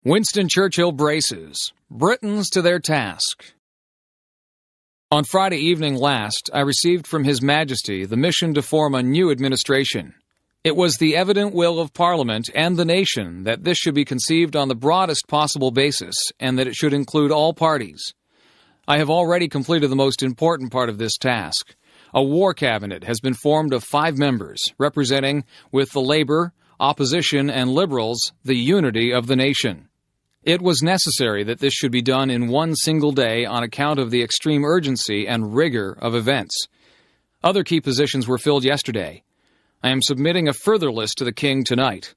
Winston Churchill braces. Britons to their task. On Friday evening last, I received from His Majesty the mission to form a new administration. It was the evident will of Parliament and the nation that this should be conceived on the broadest possible basis and that it should include all parties. I have already completed the most important part of this task. A war cabinet has been formed of 5 members, representing, with the Labour, Opposition, and Liberals, the unity of the nation. It was necessary that this should be done in one single day on account of the extreme urgency and rigor of events. Other key positions were filled yesterday. I am submitting a further list to the King tonight.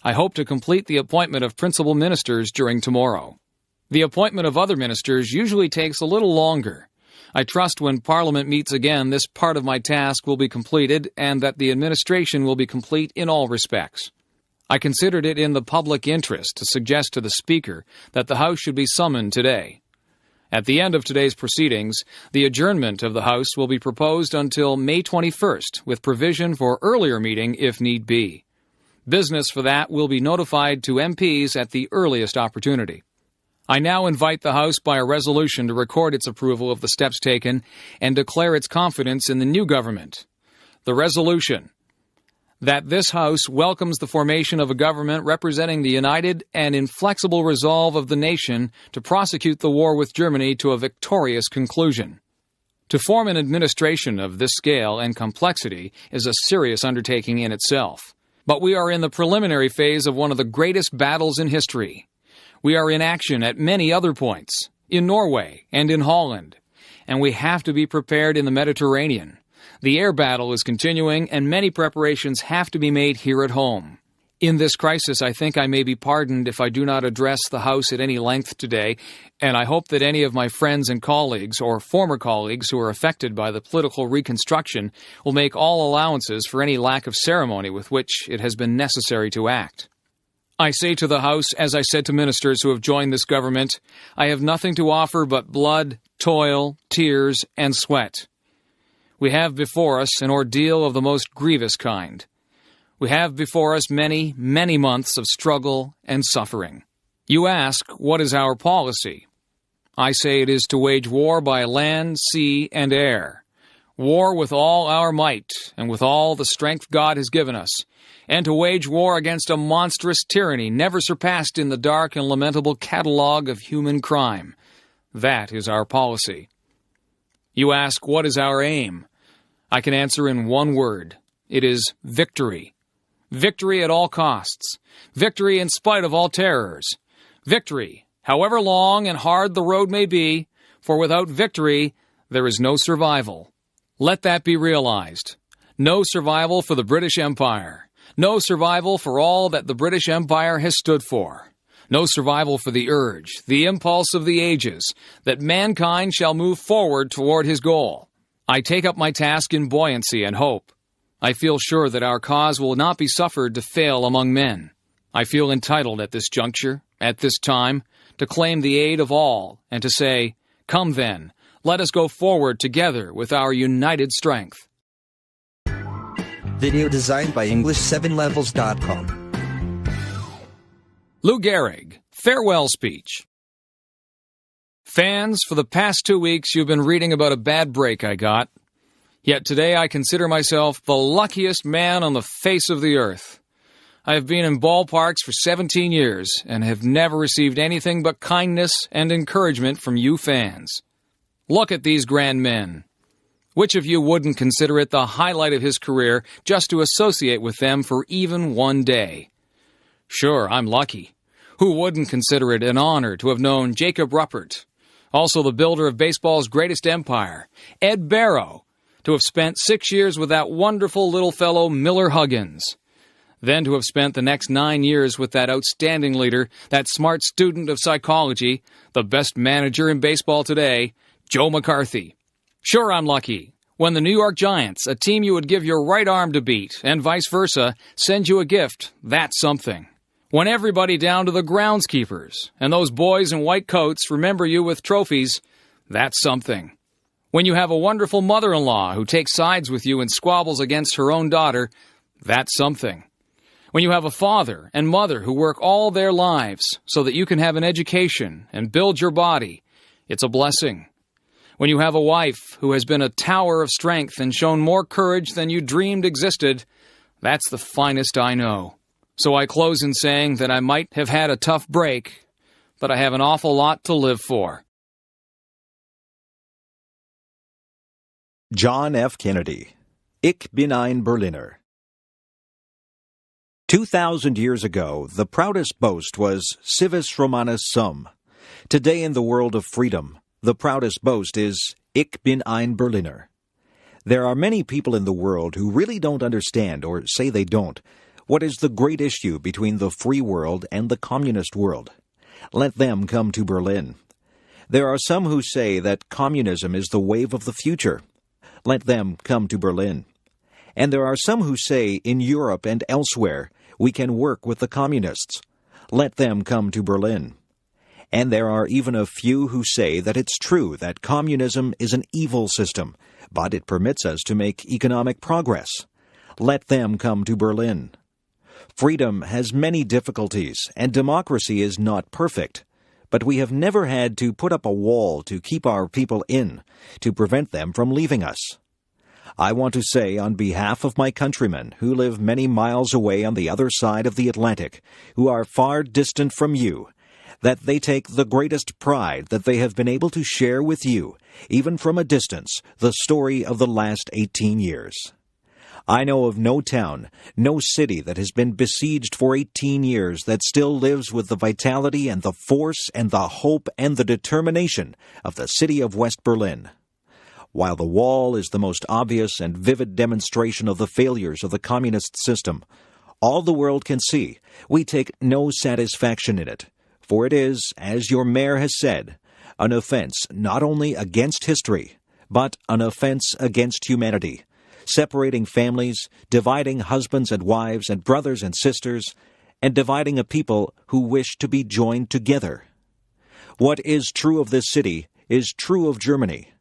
I hope to complete the appointment of principal ministers during tomorrow. The appointment of other ministers usually takes a little longer. I trust when Parliament meets again, this part of my task will be completed and that the administration will be complete in all respects. I considered it in the public interest to suggest to the Speaker that the House should be summoned today. At the end of today's proceedings, the adjournment of the House will be proposed until May 21st, with provision for earlier meeting if need be. Business for that will be notified to MPs at the earliest opportunity. I now invite the House by a resolution to record its approval of the steps taken and declare its confidence in the new government. The resolution: that this House welcomes the formation of a government representing the united and inflexible resolve of the nation to prosecute the war with Germany to a victorious conclusion. To form an administration of this scale and complexity is a serious undertaking in itself. But we are in the preliminary phase of one of the greatest battles in history. We are in action at many other points, in Norway and in Holland, and we have to be prepared in the Mediterranean. The air battle is continuing, and many preparations have to be made here at home. In this crisis, I think I may be pardoned if I do not address the House at any length today, and I hope that any of my friends and colleagues or former colleagues who are affected by the political reconstruction will make all allowances for any lack of ceremony with which it has been necessary to act. I say to the House, as I said to ministers who have joined this government, I have nothing to offer but blood, toil, tears, and sweat. We have before us an ordeal of the most grievous kind. We have before us many, many months of struggle and suffering. You ask, what is our policy? I say it is to wage war by land, sea, and air. War with all our might and with all the strength God has given us, and to wage war against a monstrous tyranny never surpassed in the dark and lamentable catalogue of human crime. That is our policy. You ask, what is our aim? I can answer in one word. It is victory. Victory at all costs. Victory in spite of all terrors. Victory, however long and hard the road may be, for without victory, there is no survival. Let that be realized. No survival for the British Empire. No survival for all that the British Empire has stood for. No survival for the urge, the impulse of the ages, that mankind shall move forward toward his goal. I take up my task in buoyancy and hope. I feel sure that our cause will not be suffered to fail among men. I feel entitled at this juncture, at this time, to claim the aid of all and to say, come then, let us go forward together with our united strength. Video designed by English7levels.com. Lou Gehrig, farewell speech. Fans, for the past 2 weeks you've been reading about a bad break I got. Yet today I consider myself the luckiest man on the face of the earth. I have been in ballparks for 17 years and have never received anything but kindness and encouragement from you fans. Look at these grand men. Which of you wouldn't consider it the highlight of his career just to associate with them for even one day? Sure, I'm lucky. Who wouldn't consider it an honor to have known Jacob Ruppert, also the builder of baseball's greatest empire, Ed Barrow, to have spent 6 years with that wonderful little fellow Miller Huggins, then to have spent the next 9 years with that outstanding leader, that smart student of psychology, the best manager in baseball today, Joe McCarthy. Sure, I'm lucky. When the New York Giants, a team you would give your right arm to beat, and vice versa, send you a gift, that's something. When everybody down to the groundskeepers and those boys in white coats remember you with trophies, that's something. When you have a wonderful mother-in-law who takes sides with you and squabbles against her own daughter, that's something. When you have a father and mother who work all their lives so that you can have an education and build your body, it's a blessing. When you have a wife who has been a tower of strength and shown more courage than you dreamed existed, that's the finest I know. So I close in saying that I might have had a tough break, but I have an awful lot to live for. John F. Kennedy. Ich bin ein Berliner. 2,000 years ago, the proudest boast was civis Romanus sum. Today in the world of freedom, the proudest boast is Ich bin ein Berliner. There are many people in the world who really don't understand, or say they don't, what is the great issue between the free world and the communist world. Let them come to Berlin. There are some who say that communism is the wave of the future. Let them come to Berlin. And there are some who say in Europe and elsewhere we can work with the communists. Let them come to Berlin. And there are even a few who say that it's true that communism is an evil system, but it permits us to make economic progress. Let them come to Berlin. Freedom has many difficulties, and democracy is not perfect. But we have never had to put up a wall to keep our people in, to prevent them from leaving us. I want to say on behalf of my countrymen who live many miles away on the other side of the Atlantic, who are far distant from you, that they take the greatest pride that they have been able to share with you, even from a distance, the story of the last 18 years. I know of no town, no city that has been besieged for 18 years that still lives with the vitality and the force and the hope and the determination of the city of West Berlin. While the wall is the most obvious and vivid demonstration of the failures of the communist system, all the world can see we take no satisfaction in it. For it is, as your mayor has said, an offense not only against history, but an offense against humanity, separating families, dividing husbands and wives and brothers and sisters, and dividing a people who wish to be joined together. What is true of this city is true of Germany.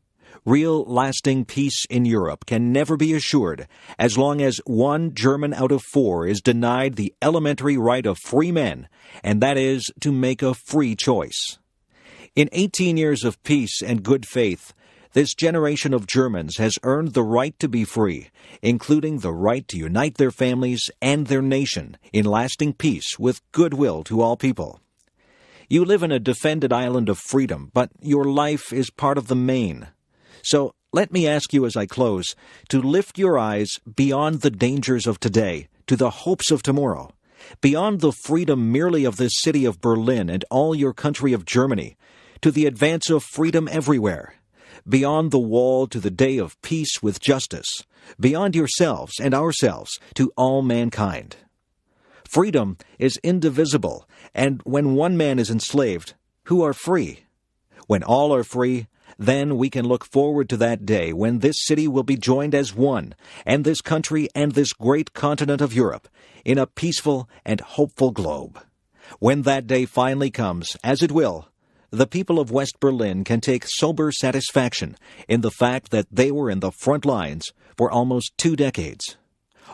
Real, lasting peace in Europe can never be assured as long as 1 German out of 4 is denied the elementary right of free men, and that is to make a free choice. In 18 years of peace and good faith, this generation of Germans has earned the right to be free, including the right to unite their families and their nation in lasting peace with goodwill to all people. You live in a defended island of freedom, but your life is part of the main. So let me ask you as I close to lift your eyes beyond the dangers of today to the hopes of tomorrow, beyond the freedom merely of this city of Berlin and all your country of Germany, to the advance of freedom everywhere, beyond the wall to the day of peace with justice, beyond yourselves and ourselves to all mankind. Freedom is indivisible, and when one man is enslaved, who are free? When all are free, then we can look forward to that day when this city will be joined as one, and this country and this great continent of Europe, in a peaceful and hopeful globe. When that day finally comes, as it will, the people of West Berlin can take sober satisfaction in the fact that they were in the front lines for almost 2 decades.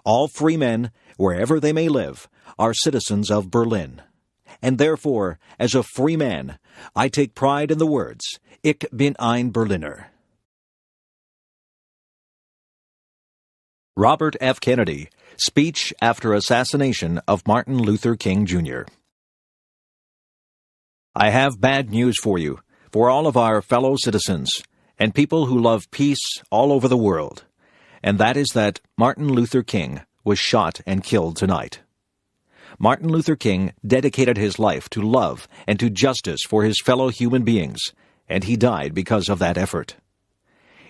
All free men, wherever they may live, are citizens of Berlin. And therefore, as a free man, I take pride in the words, Ich bin ein Berliner. Robert F. Kennedy, Speech after Assassination of Martin Luther King, Jr. I have bad news for you, for all of our fellow citizens, and people who love peace all over the world, and that is that Martin Luther King was shot and killed tonight. Martin Luther King dedicated his life to love and to justice for his fellow human beings, and he died because of that effort.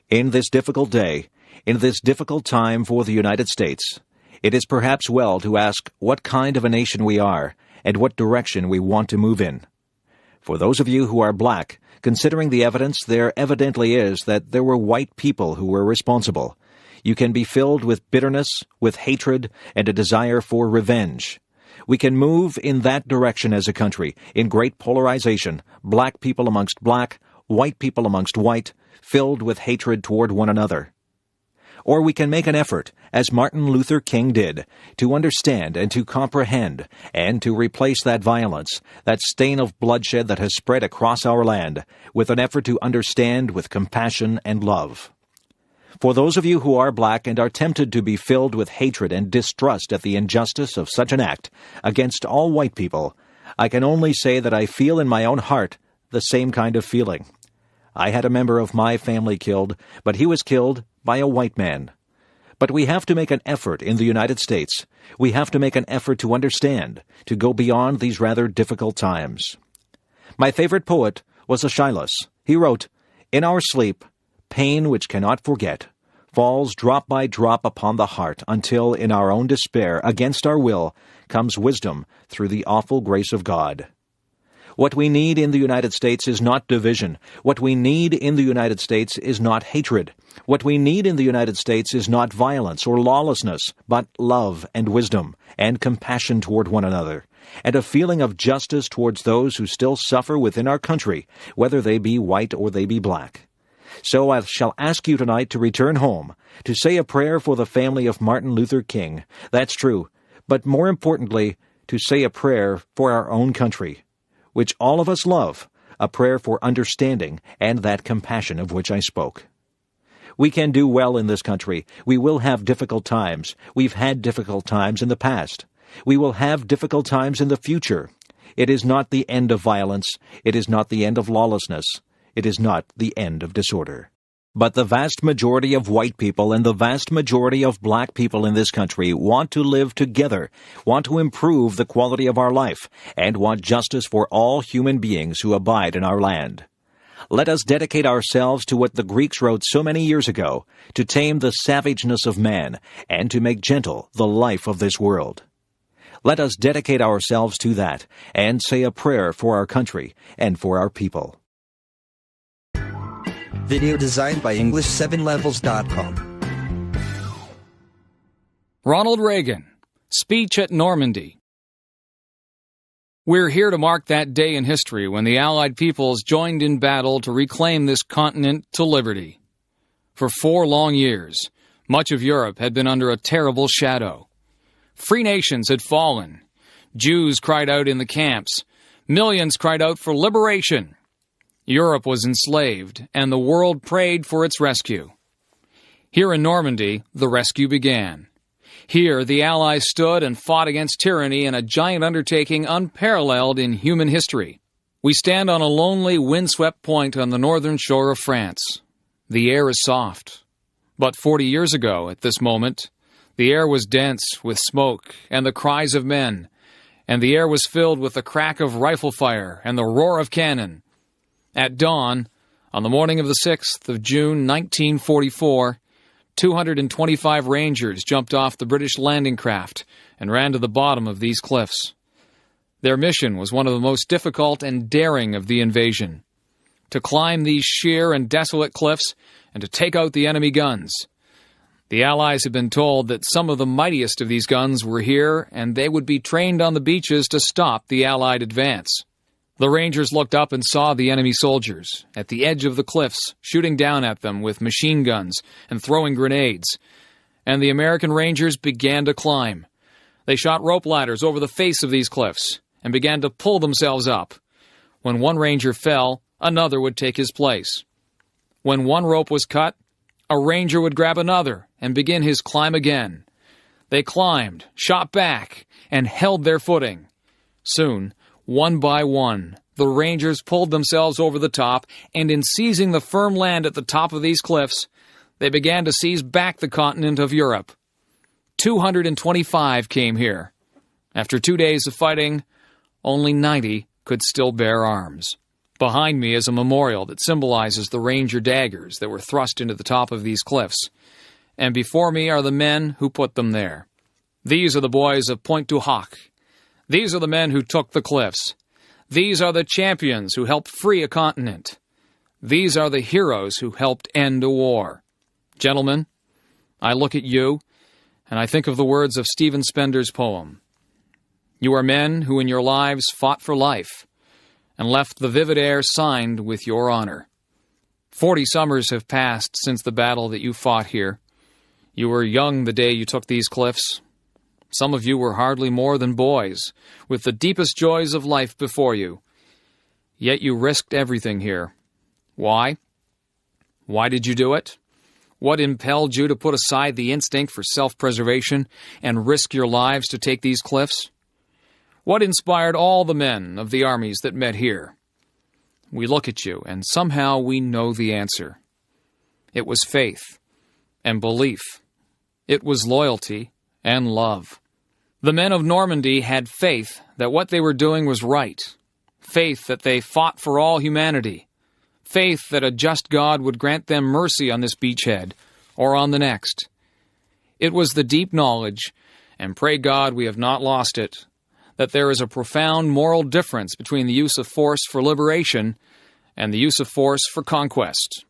In this difficult day, in this difficult time for the United States, it is perhaps well to ask what kind of a nation we are and what direction we want to move in. For those of you who are black, considering the evidence there evidently is that there were white people who were responsible, you can be filled with bitterness, with hatred, and a desire for revenge. We can move in that direction as a country, in great polarization, black people amongst black, white people amongst white, filled with hatred toward one another. Or we can make an effort, as Martin Luther King did, to understand and to comprehend, and to replace that violence, that stain of bloodshed that has spread across our land, with an effort to understand with compassion and love. For those of you who are black and are tempted to be filled with hatred and distrust at the injustice of such an act against all white people, I can only say that I feel in my own heart the same kind of feeling. I had a member of my family killed, but he was killed by a white man. But we have to make an effort in the United States. We have to make an effort to understand, to go beyond these rather difficult times. My favorite poet was Aeschylus. He wrote, "In our sleep, pain which cannot forget falls drop by drop upon the heart until in our own despair, against our will, comes wisdom through the awful grace of God." What we need in the United States is not division. What we need in the United States is not hatred. What we need in the United States is not violence or lawlessness, but love and wisdom and compassion toward one another, and a feeling of justice towards those who still suffer within our country, whether they be white or they be black. So I shall ask you tonight to return home, to say a prayer for the family of Martin Luther King. That's true. But more importantly, to say a prayer for our own country, which all of us love, a prayer for understanding and that compassion of which I spoke. We can do well in this country. We will have difficult times. We've had difficult times in the past. We will have difficult times in the future. It is not the end of violence. It is not the end of lawlessness. It is not the end of disorder. But the vast majority of white people and the vast majority of black people in this country want to live together, want to improve the quality of our life, and want justice for all human beings who abide in our land. Let us dedicate ourselves to what the Greeks wrote so many years ago, to tame the savageness of man, and to make gentle the life of this world. Let us dedicate ourselves to that, and say a prayer for our country and for our people. Video designed by English7levels.com. Ronald Reagan, speech at Normandy. We're here to mark that day in history when the Allied peoples joined in battle to reclaim this continent to liberty. For 4 long years, much of Europe had been under a terrible shadow. Free nations had fallen. Jews cried out in the camps. Millions cried out for liberation. Europe was enslaved, and the world prayed for its rescue. Here in Normandy, the rescue began. Here, the Allies stood and fought against tyranny in a giant undertaking unparalleled in human history. We stand on a lonely, windswept point on the northern shore of France. The air is soft. But 40 years ago, at this moment, the air was dense with smoke and the cries of men, and the air was filled with the crack of rifle fire and the roar of cannon. At dawn, on the morning of the 6th of June, 1944, 225 Rangers jumped off the British landing craft and ran to the bottom of these cliffs. Their mission was one of the most difficult and daring of the invasion: to climb these sheer and desolate cliffs and to take out the enemy guns. The Allies had been told that some of the mightiest of these guns were here, and they would be trained on the beaches to stop the Allied advance. The Rangers looked up and saw the enemy soldiers at the edge of the cliffs, shooting down at them with machine guns and throwing grenades. And the American Rangers began to climb. They shot rope ladders over the face of these cliffs and began to pull themselves up. When one Ranger fell, another would take his place. When one rope was cut, a Ranger would grab another and begin his climb again. They climbed, shot back, and held their footing. Soon, one by one, the Rangers pulled themselves over the top, and in seizing the firm land at the top of these cliffs, they began to seize back the continent of Europe. 225 came here. After 2 days of fighting, only 90 could still bear arms. Behind me is a memorial that symbolizes the Ranger daggers that were thrust into the top of these cliffs, and before me are the men who put them there. These are the boys of Pointe du Hoc. These are the men who took the cliffs. These are the champions who helped free a continent. These are the heroes who helped end a war. Gentlemen, I look at you, and I think of the words of Stephen Spender's poem. You are men who in your lives fought for life, and left the vivid air signed with your honor. 40 summers have passed since the battle that you fought here. You were young the day you took these cliffs. Some of you were hardly more than boys, with the deepest joys of life before you. Yet you risked everything here. Why? Why did you do it? What impelled you to put aside the instinct for self-preservation and risk your lives to take these cliffs? What inspired all the men of the armies that met here? We look at you, and somehow we know the answer. It was faith and belief. It was loyalty and love. The men of Normandy had faith that what they were doing was right, faith that they fought for all humanity, faith that a just God would grant them mercy on this beachhead or on the next. It was the deep knowledge, and pray God we have not lost it, that there is a profound moral difference between the use of force for liberation and the use of force for conquest.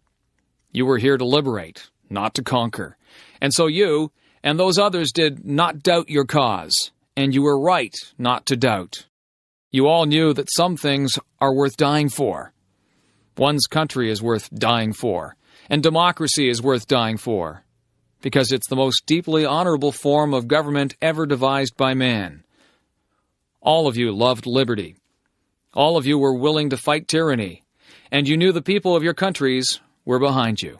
You were here to liberate, not to conquer. And so you and those others did not doubt your cause, and you were right not to doubt. You all knew that some things are worth dying for. One's country is worth dying for, and democracy is worth dying for, because it's the most deeply honorable form of government ever devised by man. All of you loved liberty. All of you were willing to fight tyranny, and you knew the people of your countries were behind you.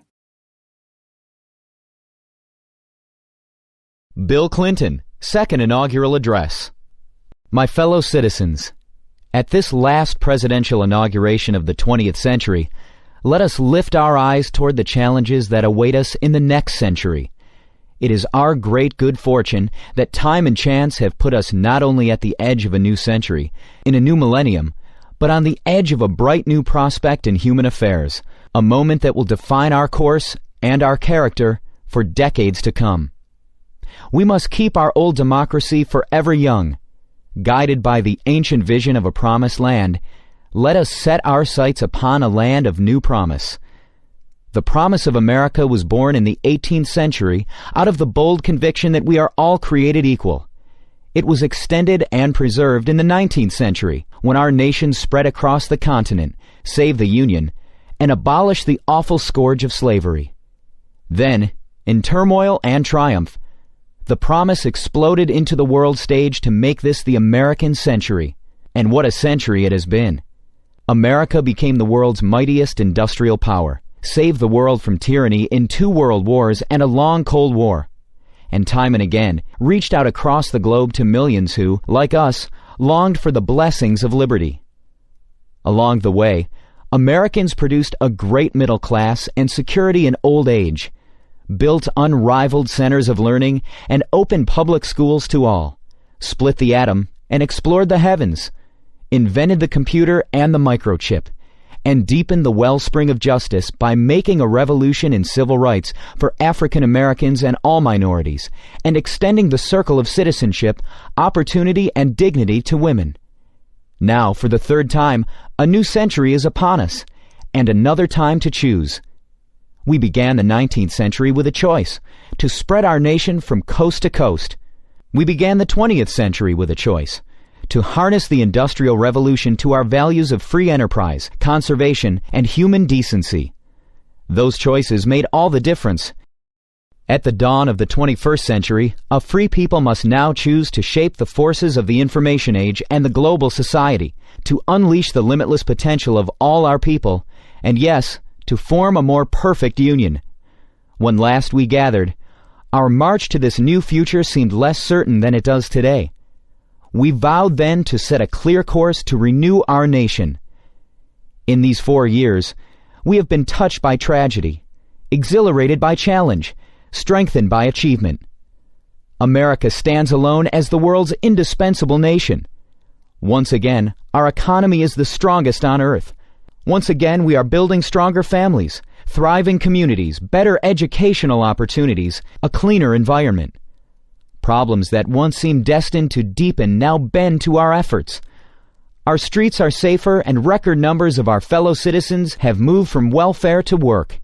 Bill Clinton, Second Inaugural Address. My fellow citizens, at this last presidential inauguration of the 20th century, let us lift our eyes toward the challenges that await us in the next century. It is our great good fortune that time and chance have put us not only at the edge of a new century, in a new millennium, but on the edge of a bright new prospect in human affairs, a moment that will define our course and our character for decades to come. We must keep our old democracy forever young. Guided by the ancient vision of a promised land, let us set our sights upon a land of new promise. The promise of America was born in the 18th century out of the bold conviction that we are all created equal. It was extended and preserved in the 19th century, when our nation spread across the continent, saved the Union, and abolished the awful scourge of slavery. Then, in turmoil and triumph, the promise exploded into the world stage to make this the American century. And what a century it has been. America became the world's mightiest industrial power, saved the world from tyranny in 2 world wars and a long Cold War, and time and again reached out across the globe to millions who, like us, longed for the blessings of liberty. Along the way, Americans produced a great middle class and security in old age, built unrivaled centers of learning and opened public schools to all, split the atom and explored the heavens, invented the computer and the microchip, and deepened the wellspring of justice by making a revolution in civil rights for African Americans and all minorities, and extending the circle of citizenship, opportunity, and dignity to women. Now, for the 3rd time, a new century is upon us, and another time to choose. We began the 19th century with a choice, to spread our nation from coast to coast. We began the 20th century with a choice, to harness the Industrial Revolution to our values of free enterprise, conservation, and human decency. Those choices made all the difference. At the dawn of the 21st century, a free people must now choose to shape the forces of the information age and the global society, to unleash the limitless potential of all our people, and yes, to form a more perfect union. When last we gathered, our march to this new future seemed less certain than it does today. We vowed then to set a clear course to renew our nation. In these 4 years, we have been touched by tragedy, exhilarated by challenge, strengthened by achievement. America stands alone as the world's indispensable nation. Once again, our economy is the strongest on earth. Once again, we are building stronger families, thriving communities, better educational opportunities, a cleaner environment. Problems that once seemed destined to deepen now bend to our efforts. Our streets are safer, and record numbers of our fellow citizens have moved from welfare to work.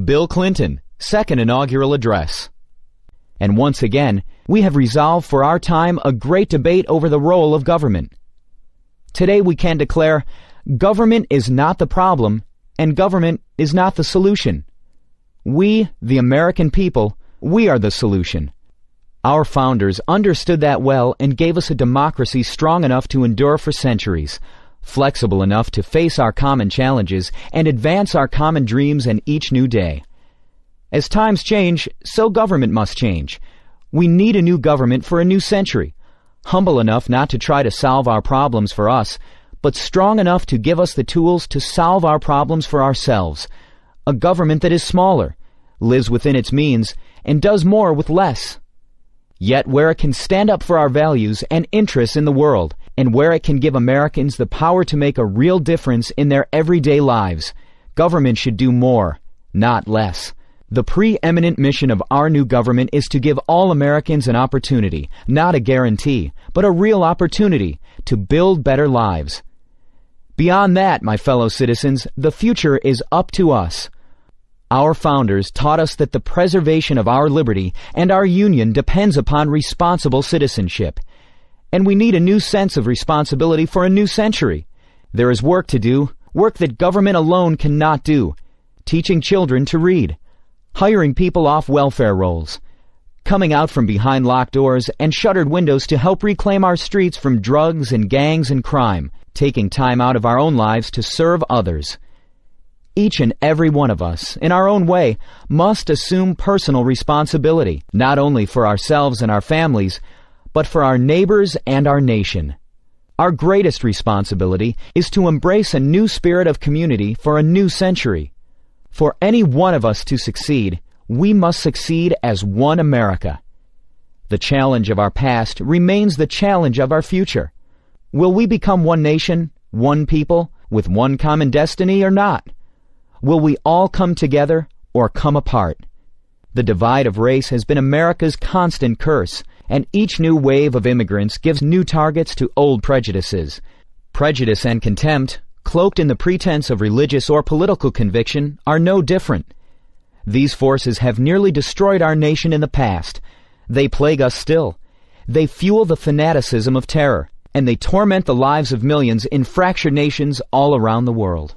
Bill Clinton, Second Inaugural Address. And once again, we have resolved for our time a great debate over the role of government. Today we can declare, government is not the problem, and government is not the solution. We, the American people, we are the solution. Our founders understood that well and gave us a democracy strong enough to endure for centuries, flexible enough to face our common challenges and advance our common dreams in each new day. As times change, so government must change. We need a new government for a new century, humble enough not to try to solve our problems for us, but strong enough to give us the tools to solve our problems for ourselves. A government that is smaller, lives within its means, and does more with less. Yet where it can stand up for our values and interests in the world, and where it can give Americans the power to make a real difference in their everyday lives, government should do more, not less. The preeminent mission of our new government is to give all Americans an opportunity, not a guarantee, but a real opportunity to build better lives. Beyond that, my fellow citizens, the future is up to us. Our founders taught us that the preservation of our liberty and our union depends upon responsible citizenship. And we need a new sense of responsibility for a new century. There is work to do, work that government alone cannot do. Teaching children to read, hiring people off welfare rolls, coming out from behind locked doors and shuttered windows to help reclaim our streets from drugs and gangs and crime, taking time out of our own lives to serve others. Each and every one of us, in our own way, must assume personal responsibility, not only for ourselves and our families, but for our neighbors and our nation. Our greatest responsibility is to embrace a new spirit of community for a new century. For any one of us to succeed, we must succeed as one America. The challenge of our past remains the challenge of our future. Will we become one nation, one people, with one common destiny or not? Will we all come together or come apart? The divide of race has been America's constant curse, and each new wave of immigrants gives new targets to old prejudices. Prejudice and contempt, cloaked in the pretense of religious or political conviction, are no different. These forces have nearly destroyed our nation in the past. They plague us still. They fuel the fanaticism of terror, and they torment the lives of millions in fractured nations all around the world.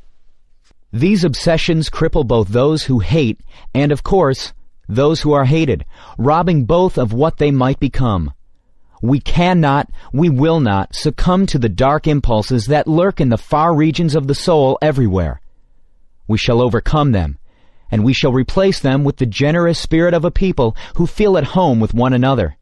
These obsessions cripple both those who hate and, of course, those who are hated, robbing both of what they might become. We cannot, we will not succumb to the dark impulses that lurk in the far regions of the soul everywhere. We shall overcome them, and we shall replace them with the generous spirit of a people who feel at home with one another.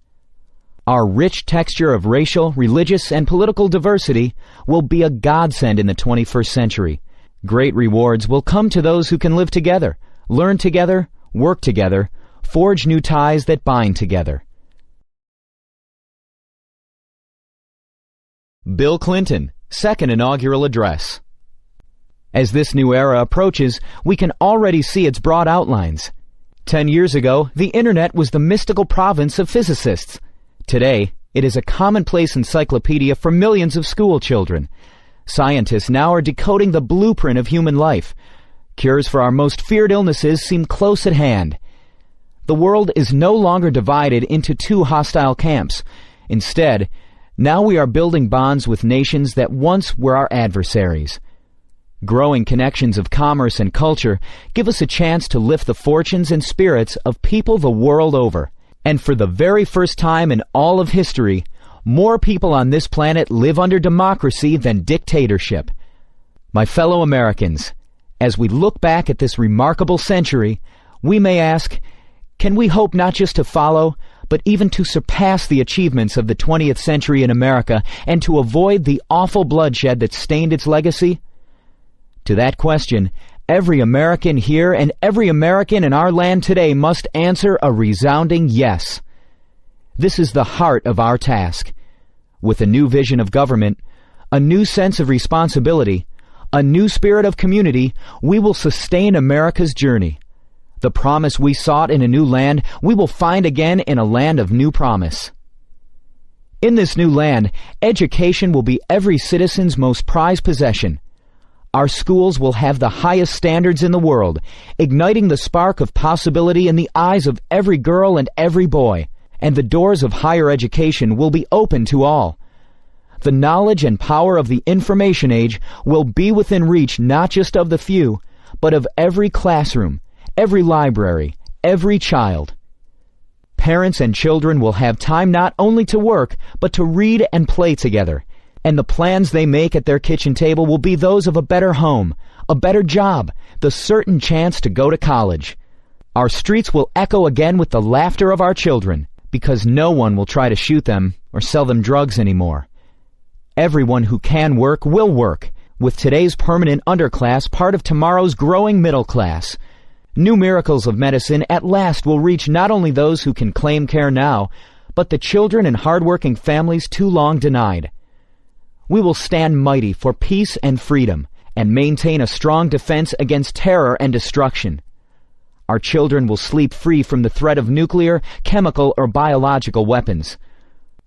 Our rich texture of racial, religious, and political diversity will be a godsend in the 21st century. Great rewards will come to those who can live together, learn together, work together, forge new ties that bind together. Bill Clinton, Second Inaugural Address. As this new era approaches, we can already see its broad outlines. 10 years ago, the Internet was the mystical province of physicists. Today, it is a commonplace encyclopedia for millions of school children. Scientists now are decoding the blueprint of human life. Cures for our most feared illnesses seem close at hand. The world is no longer divided into two hostile camps. Instead, now we are building bonds with nations that once were our adversaries. Growing connections of commerce and culture give us a chance to lift the fortunes and spirits of people the world over. And for the very first time in all of history, more people on this planet live under democracy than dictatorship. My fellow Americans, as we look back at this remarkable century, we may ask, can we hope not just to follow, but even to surpass the achievements of the 20th century in America and to avoid the awful bloodshed that stained its legacy? To that question, every American here and every American in our land today must answer a resounding yes. This is the heart of our task. With a new vision of government, a new sense of responsibility, a new spirit of community, we will sustain America's journey. The promise we sought in a new land, we will find again in a land of new promise. In this new land, education will be every citizen's most prized possession. Our schools will have the highest standards in the world, igniting the spark of possibility in the eyes of every girl and every boy, and the doors of higher education will be open to all. The knowledge and power of the information age will be within reach not just of the few, but of every classroom, every library, every child. Parents and children will have time not only to work, but to read and play together, and the plans they make at their kitchen table will be those of a better home, a better job, the certain chance to go to college. Our streets will echo again with the laughter of our children, because no one will try to shoot them or sell them drugs anymore. Everyone who can work will work, with today's permanent underclass part of tomorrow's growing middle class. New miracles of medicine at last will reach not only those who can claim care now, but the children and hard-working families too long denied. We will stand mighty for peace and freedom, and maintain a strong defense against terror and destruction. Our children will sleep free from the threat of nuclear, chemical, or biological weapons.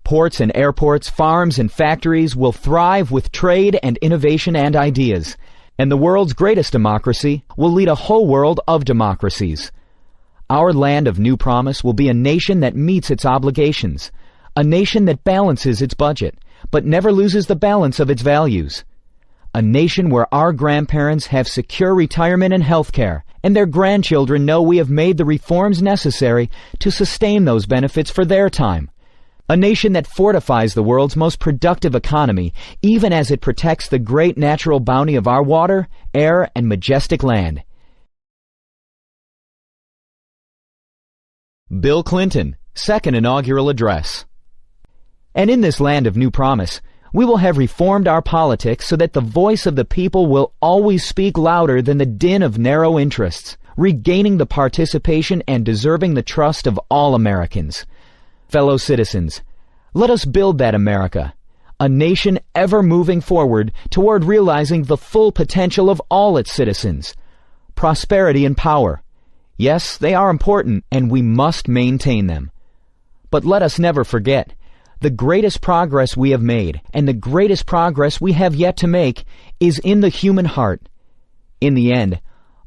Ports and airports, farms and factories will thrive with trade and innovation and ideas, and the world's greatest democracy will lead a whole world of democracies. Our land of new promise will be a nation that meets its obligations, a nation that balances its budget, but never loses the balance of its values. A nation where our grandparents have secure retirement and health care, and their grandchildren know we have made the reforms necessary to sustain those benefits for their time. A nation that fortifies the world's most productive economy, even as it protects the great natural bounty of our water, air, and majestic land. Bill Clinton, Second Inaugural Address. And in this land of new promise, we will have reformed our politics so that the voice of the people will always speak louder than the din of narrow interests, regaining the participation and deserving the trust of all Americans. Fellow citizens, let us build that America, a nation ever moving forward toward realizing the full potential of all its citizens. Prosperity and power. Yes, they are important, and we must maintain them. But let us never forget, the greatest progress we have made, and the greatest progress we have yet to make, is in the human heart. In the end,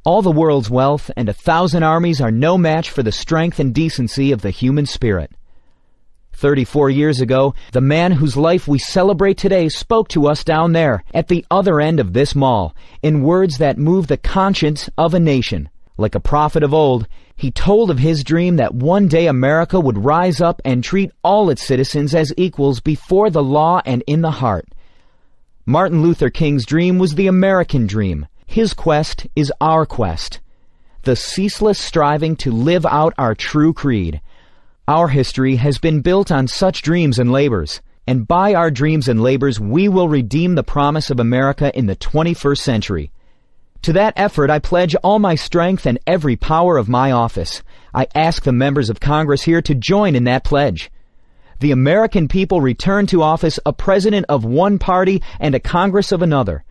all the world's wealth and 1,000 armies are no match for the strength and decency of the human spirit. 34 years ago, the man whose life we celebrate today spoke to us down there, at the other end of this mall, in words that move the conscience of a nation. Like a prophet of old, he told of his dream that one day America would rise up and treat all its citizens as equals before the law and in the heart. Martin Luther King's dream was the American dream. His quest is our quest. The ceaseless striving to live out our true creed. Our history has been built on such dreams and labors, and by our dreams and labors we will redeem the promise of America in the 21st century. To that effort I pledge all my strength and every power of my office. I ask the members of Congress here to join in that pledge. The American people return to office a president of one party and a Congress of another.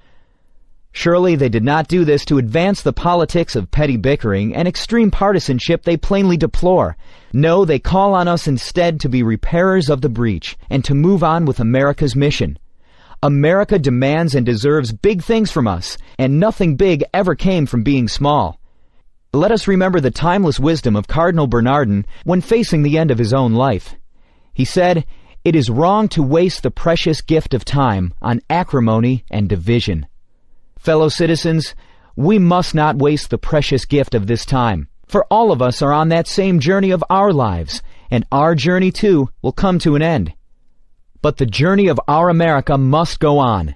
Surely they did not do this to advance the politics of petty bickering and extreme partisanship they plainly deplore. No, they call on us instead to be repairers of the breach and to move on with America's mission. America demands and deserves big things from us, and nothing big ever came from being small. Let us remember the timeless wisdom of Cardinal Bernardin when facing the end of his own life. He said, "It is wrong to waste the precious gift of time on acrimony and division." Fellow citizens, we must not waste the precious gift of this time, for all of us are on that same journey of our lives, and our journey too will come to an end. But the journey of our America must go on.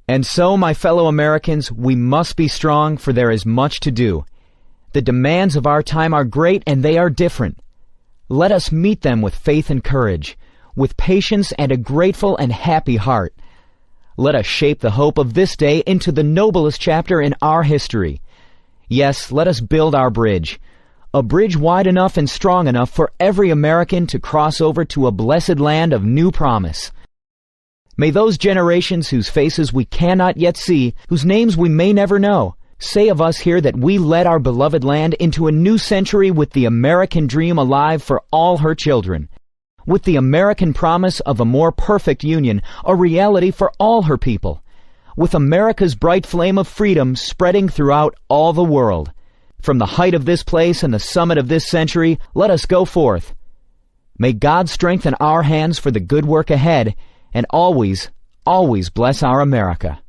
And so, my fellow Americans, we must be strong, for there is much to do. The demands of our time are great and they are different. Let us meet them with faith and courage, with patience and a grateful and happy heart. Let us shape the hope of this day into the noblest chapter in our history. Yes, let us build our bridge, a bridge wide enough and strong enough for every American to cross over to a blessed land of new promise. May those generations whose faces we cannot yet see, whose names we may never know, say of us here that we led our beloved land into a new century with the American dream alive for all her children, with the American promise of a more perfect union, a reality for all her people, with America's bright flame of freedom spreading throughout all the world. From the height of this place and the summit of this century, let us go forth. May God strengthen our hands for the good work ahead, and always, always bless our America.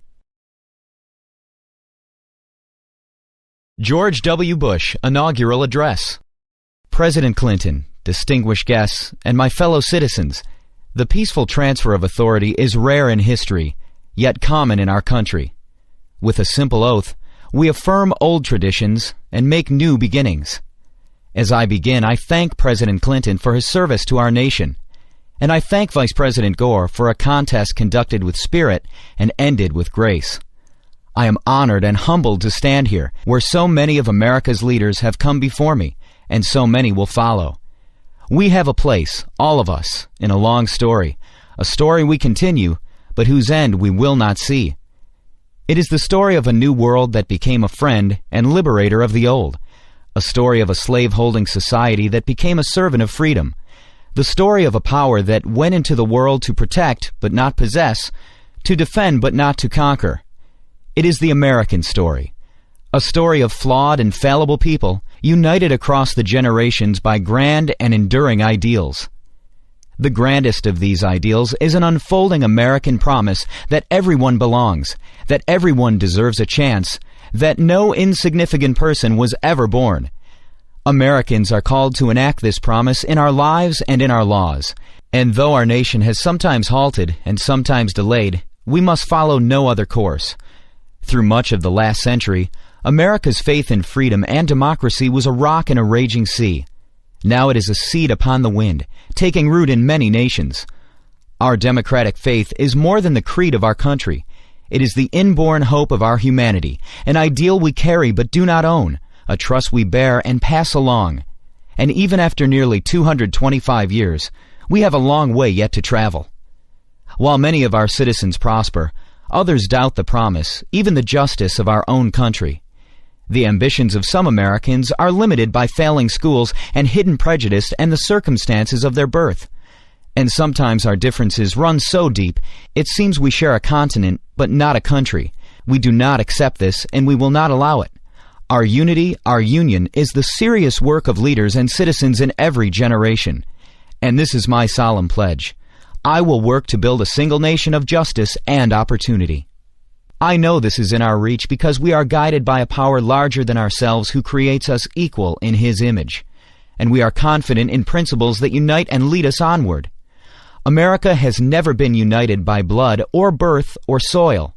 George W. Bush Inaugural Address. President Clinton, distinguished guests, and my fellow citizens, the peaceful transfer of authority is rare in history, yet common in our country. With a simple oath, we affirm old traditions and make new beginnings. As I begin, I thank President Clinton for his service to our nation, and I thank Vice President Gore for a contest conducted with spirit and ended with grace. I am honored and humbled to stand here, where so many of America's leaders have come before me, and so many will follow. We have a place, all of us, in a long story, a story we continue, but whose end we will not see. It is the story of a new world that became a friend and liberator of the old, a story of a slave-holding society that became a servant of freedom, the story of a power that went into the world to protect but not possess, to defend but not to conquer. It is the American story, a story of flawed and fallible people united across the generations by grand and enduring ideals. The grandest of these ideals is an unfolding American promise that everyone belongs, that everyone deserves a chance, that no insignificant person was ever born. Americans are called to enact this promise in our lives and in our laws, and though our nation has sometimes halted and sometimes delayed, we must follow no other course. Through much of the last century, America's faith in freedom and democracy was a rock in a raging sea. Now it is a seed upon the wind, taking root in many nations. Our democratic faith is more than the creed of our country. It is the inborn hope of our humanity, an ideal we carry but do not own, a trust we bear and pass along. And even after nearly 225 years, we have a long way yet to travel. While many of our citizens prosper, others doubt the promise, even the justice of our own country. The ambitions of some Americans are limited by failing schools and hidden prejudice and the circumstances of their birth. And sometimes our differences run so deep, it seems we share a continent, but not a country. We do not accept this, and we will not allow it. Our unity, our union, is the serious work of leaders and citizens in every generation. And this is my solemn pledge. I will work to build a single nation of justice and opportunity. I know this is in our reach because we are guided by a power larger than ourselves who creates us equal in His image. And we are confident in principles that unite and lead us onward. America has never been united by blood or birth or soil.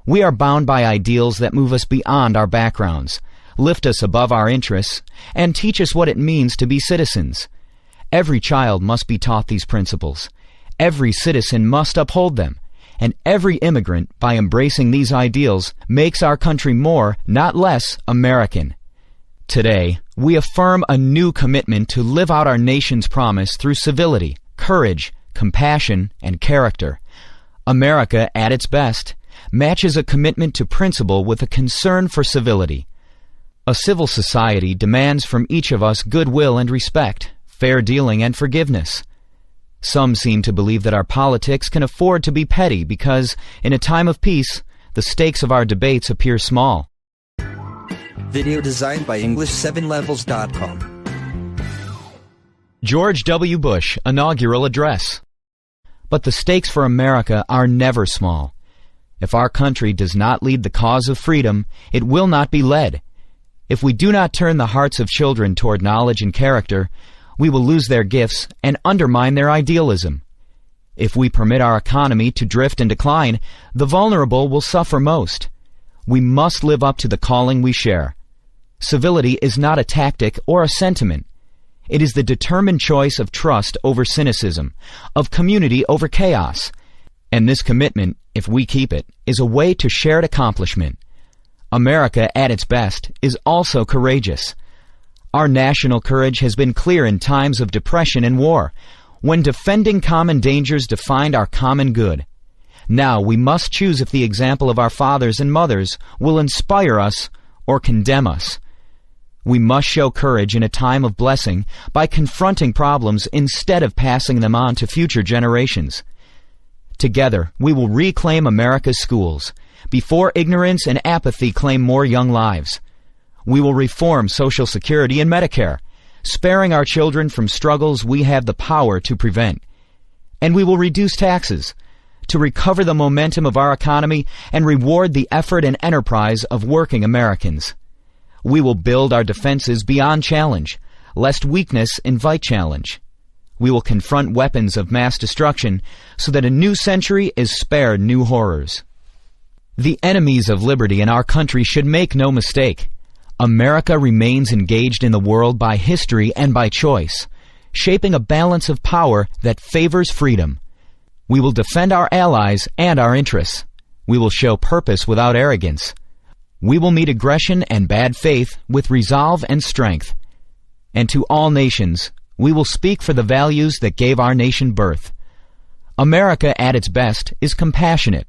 We are bound by ideals that move us beyond our backgrounds, lift us above our interests, and teach us what it means to be citizens. Every child must be taught these principles. Every citizen must uphold them, and every immigrant, by embracing these ideals, makes our country more, not less, American. Today, we affirm a new commitment to live out our nation's promise through civility, courage, compassion, and character. America, at its best, matches a commitment to principle with a concern for civility. A civil society demands from each of us goodwill and respect, fair dealing and forgiveness. Some seem to believe that our politics can afford to be petty because, in a time of peace, the stakes of our debates appear small. Video designed by English7levels.com. George W. Bush Inaugural Address. But the stakes for America are never small. If our country does not lead the cause of freedom, it will not be led. If we do not turn the hearts of children toward knowledge and character, we will lose their gifts and undermine their idealism. If we permit our economy to drift and decline, the vulnerable will suffer most. We must live up to the calling we share. Civility is not a tactic or a sentiment. It is the determined choice of trust over cynicism, of community over chaos. And this commitment, if we keep it, is a way to shared accomplishment. America, at its best, is also courageous. Our national courage has been clear in times of depression and war, when defending common dangers defined our common good. Now we must choose if the example of our fathers and mothers will inspire us or condemn us. We must show courage in a time of blessing by confronting problems instead of passing them on to future generations. Together, we will reclaim America's schools, before ignorance and apathy claim more young lives. We will reform Social Security and Medicare, sparing our children from struggles we have the power to prevent. And we will reduce taxes, to recover the momentum of our economy and reward the effort and enterprise of working Americans. We will build our defenses beyond challenge, lest weakness invite challenge. We will confront weapons of mass destruction so that a new century is spared new horrors. The enemies of liberty in our country should make no mistake. America remains engaged in the world by history and by choice, shaping a balance of power that favors freedom. We will defend our allies and our interests. We will show purpose without arrogance. We will meet aggression and bad faith with resolve and strength. And to all nations, we will speak for the values that gave our nation birth. America at its best is compassionate.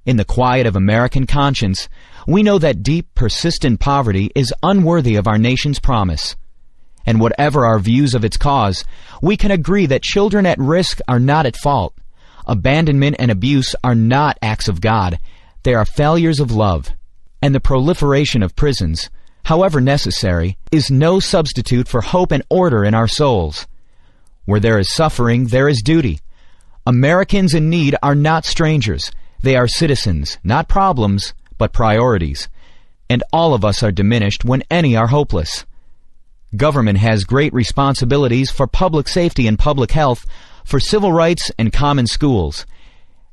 In the quiet of American conscience, we know that deep, persistent poverty is unworthy of our nation's promise. And whatever our views of its cause, we can agree that children at risk are not at fault. Abandonment and abuse are not acts of God. They are failures of love. And the proliferation of prisons, however necessary, is no substitute for hope and order in our souls. Where there is suffering, there is duty. Americans in need are not strangers. They are citizens, not problems, but priorities. And all of us are diminished when any are hopeless. Government has great responsibilities for public safety and public health, for civil rights and common schools.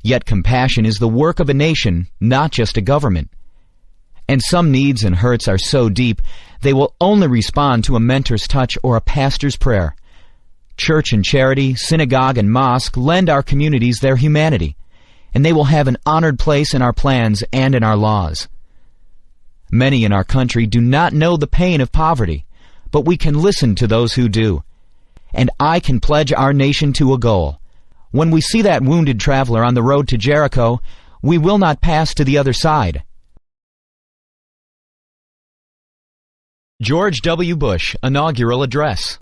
Yet compassion is the work of a nation, not just a government. And some needs and hurts are so deep, they will only respond to a mentor's touch or a pastor's prayer. Church and charity, synagogue and mosque lend our communities their humanity, and they will have an honored place in our plans and in our laws. Many in our country do not know the pain of poverty, but we can listen to those who do. And I can pledge our nation to a goal. When we see that wounded traveler on the road to Jericho, we will not pass to the other side. George W. Bush Inaugural Address.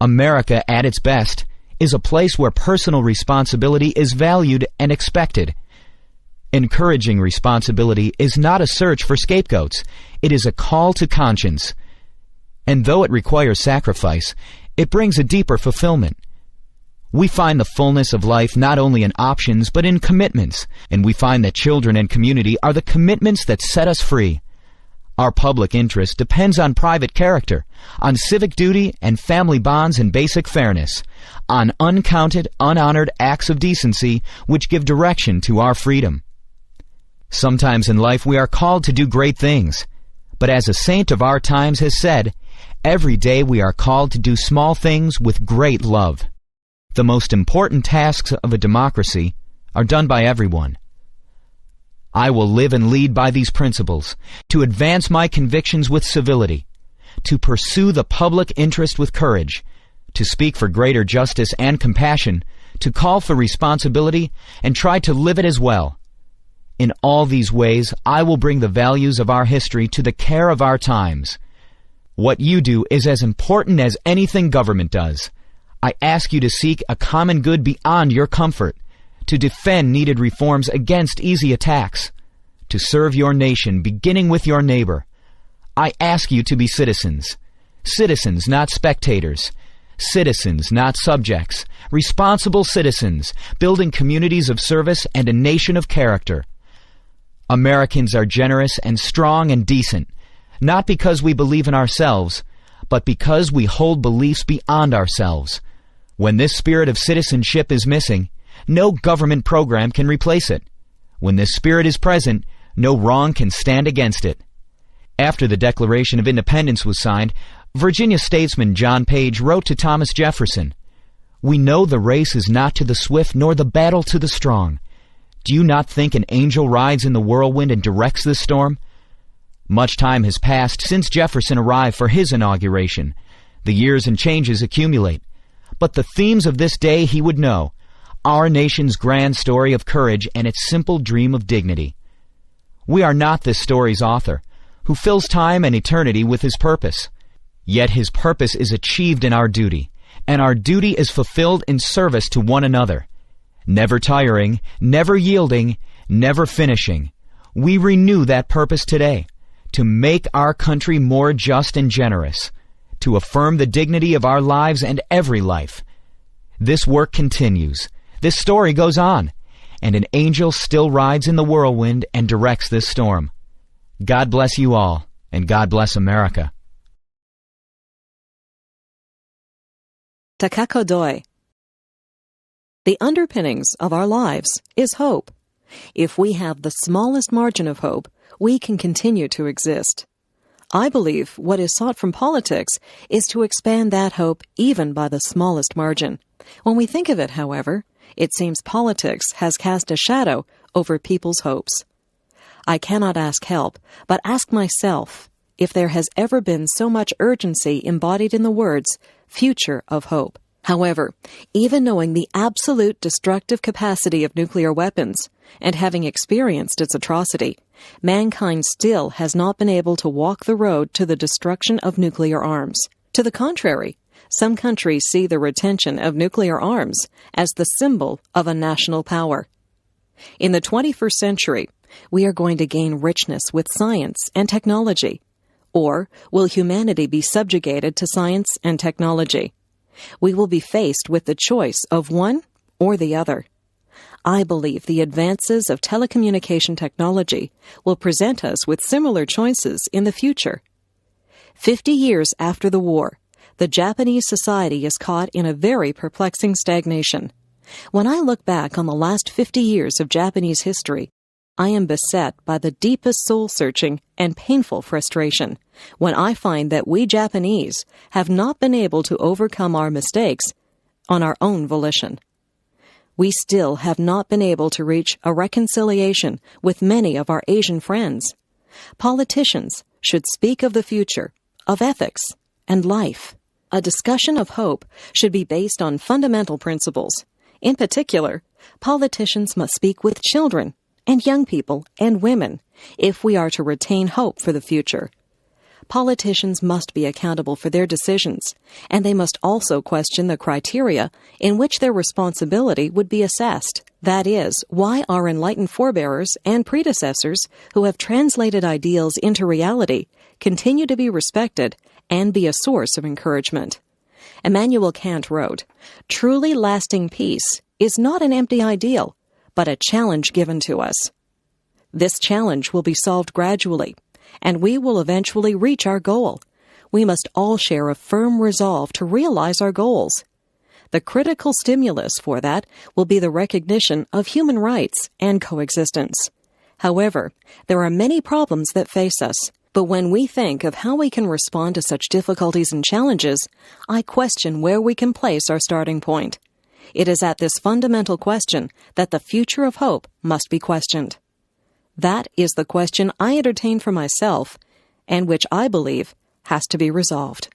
America at its best is a place where personal responsibility is valued and expected. Encouraging responsibility is not a search for scapegoats. It is a call to conscience. And though it requires sacrifice, it brings a deeper fulfillment. We find the fullness of life not only in options but in commitments, and we find that children and community are the commitments that set us free. Our public interest depends on private character, on civic duty and family bonds and basic fairness, on uncounted, unhonored acts of decency which give direction to our freedom. Sometimes in life we are called to do great things, but as a saint of our times has said, every day we are called to do small things with great love. The most important tasks of a democracy are done by everyone. I will live and lead by these principles, to advance my convictions with civility, to pursue the public interest with courage, to speak for greater justice and compassion, to call for responsibility, and try to live it as well. In all these ways, I will bring the values of our history to the care of our times. What you do is as important as anything government does. I ask you to seek a common good beyond your comfort, to defend needed reforms against easy attacks, to serve your nation beginning with your neighbor. I ask you to be citizens. Citizens, not spectators. Citizens, not subjects. Responsible citizens, building communities of service and a nation of character. Americans are generous and strong and decent, not because we believe in ourselves, but because we hold beliefs beyond ourselves. When this spirit of citizenship is missing, no government program can replace it. When this spirit is present, no wrong can stand against it. After the Declaration of Independence was signed, Virginia statesman John Page wrote to Thomas Jefferson, "We know the race is not to the swift nor the battle to the strong. Do you not think an angel rides in the whirlwind and directs this storm?" Much time has passed since Jefferson arrived for his inauguration. The years and changes accumulate. But the themes of this day he would know: our nation's grand story of courage and its simple dream of dignity. We are not this story's author, who fills time and eternity with his purpose. Yet his purpose is achieved in our duty, and our duty is fulfilled in service to one another. Never tiring, never yielding, never finishing. We renew that purpose today, to make our country more just and generous, to affirm the dignity of our lives and every life. This work continues. This story goes on, and an angel still rides in the whirlwind and directs this storm. God bless you all. and God bless America. Takakodoi. The underpinnings of our lives is hope. If we have the smallest margin of hope, we can continue to exist. I believe what is sought from politics is to expand that hope even by the smallest margin. When we think of it, however, it seems politics has cast a shadow over people's hopes. I cannot ask help, but ask myself if there has ever been so much urgency embodied in the words, future of hope. However, even knowing the absolute destructive capacity of nuclear weapons, and having experienced its atrocity, mankind still has not been able to walk the road to the destruction of nuclear arms. To the contrary, some countries see the retention of nuclear arms as the symbol of a national power. In the 21st century, we are going to gain richness with science and technology. Or will humanity be subjugated to science and technology? We will be faced with the choice of one or the other. I believe the advances of telecommunication technology will present us with similar choices in the future. 50 years after the war, the Japanese society is caught in a very perplexing stagnation. When I look back on the last 50 years of Japanese history, I am beset by the deepest soul-searching and painful frustration when I find that we Japanese have not been able to overcome our mistakes on our own volition. We still have not been able to reach a reconciliation with many of our Asian friends. Politicians should speak of the future, of ethics, and life. A discussion of hope should be based on fundamental principles. In particular, politicians must speak with children and young people and women if we are to retain hope for the future. Politicians must be accountable for their decisions, and they must also question the criteria in which their responsibility would be assessed. That is, why our enlightened forebears and predecessors who have translated ideals into reality continue to be respected and be a source of encouragement. Immanuel Kant wrote, "Truly lasting peace is not an empty ideal, but a challenge given to us. This challenge will be solved gradually, and we will eventually reach our goal. We must all share a firm resolve to realize our goals. The critical stimulus for that will be the recognition of human rights and coexistence. However, there are many problems that face us, but when we think of how we can respond to such difficulties and challenges, I question where we can place our starting point. It is at this fundamental question that the future of hope must be questioned. That is the question I entertain for myself, and which I believe has to be resolved."